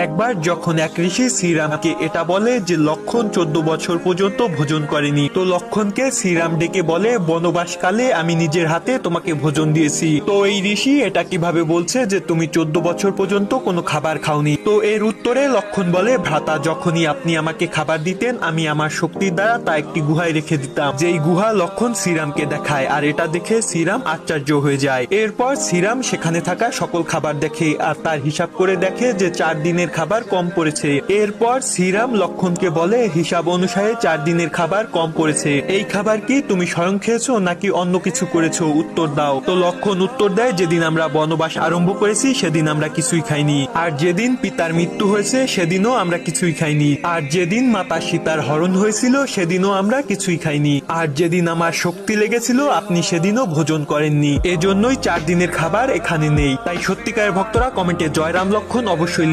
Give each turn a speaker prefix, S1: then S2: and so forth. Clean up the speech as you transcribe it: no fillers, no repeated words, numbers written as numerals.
S1: একবার যখন এক ঋষি শ্রীরামকে এটা বলে যে লক্ষণ 14 বছর পর্যন্ত ভোজন করেনি, তো লক্ষণকে শ্রীরাম ডেকে বলে বনবাসকালে আমি নিজের হাতে তোমাকে ভোজন দিয়েছি। তো এই ঋষি এটা কিভাবে বলছে যে তুমি 14 বছর পর্যন্ত কোনো খাবার খাওনি? তো এর উত্তরে লক্ষণ বলে, ভ্রাতা যখনই আপনি আমাকে খাবার দিতেন আমি আমার শক্তির দ্বারা তা একটি গুহায় রেখে দিতাম। যেই গুহা লক্ষণ শ্রীরামকে দেখায়, আর এটা দেখে শ্রীরাম আশ্চর্য হয়ে যায়। এরপর শ্রীরাম সেখানে থাকা সকল খাবার দেখে আর তার হিসাব করে দেখে যে 4 দিনের খাবার কম পড়েছে। এরপর শ্রীরাম লক্ষণকে বলে হিসাব অনুসারে 4 দিনের খাবার কম পড়েছে। এই খাবার কি তুমি স্বয়ং খেয়েছো নাকি অন্য কিছু করেছো? উত্তর দাও। তো লক্ষণ উত্তর দেয়, যেদিন আমরা বনবাস আরম্ভ করেছি সেদিন আমরা কিছুই খাইনি, আর যেদিন পিতার মৃত্যু হয়েছে সেদিনও আমরা কিছুই খাইনি, আর যেদিন মাতা সীতার হরণ হয়েছিল সেদিনও আমরা কিছুই খাইনি, আর যেদিন আমার শক্তি লেগেছিল আপনি সেদিনও ভোজন করেননি। এজন্যই 4 দিনের খাবার এখানে নেই। তাই সত্যিকারের ভক্তরা কমেন্টে জয় রাম লক্ষণ অবশ্যই